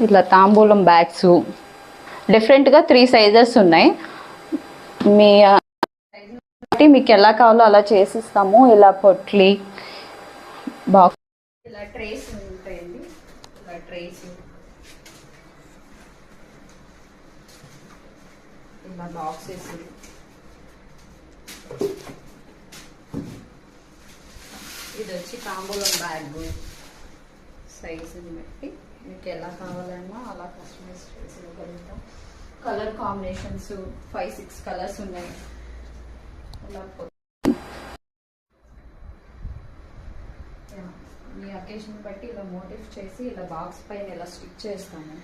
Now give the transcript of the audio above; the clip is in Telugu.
ఇలా తాంబూలం బ్యాగ్స్ డిఫరెంట్గా 3 సైజెస్ ఉన్నాయి. మీ బట్టి మీకు ఎలా కావాలో అలా చేసిస్తాము. ఇలా పొట్లి బాక్స్, ఇలా ట్రేస్ ఉంటాయండి. ఇలా ట్రేస్, ఇలా బాక్సెస్, ఇది వచ్చి తాంబూలం బ్యాగ్. సైజుని బట్టి మీకు ఎలా కావాలన్నా అలా కస్టమైజ్ చేసి ఇవ్వగలుగుతాం. కలర్ కాంబినేషన్స్ 5-6 కలర్స్ ఉన్నాయి. ఇలా మీ అకేషన్ బట్టి ఇలా మోటివ్ చేసి ఇలా బాక్స్ పైన ఇలా స్టిచ్ చేస్తాము.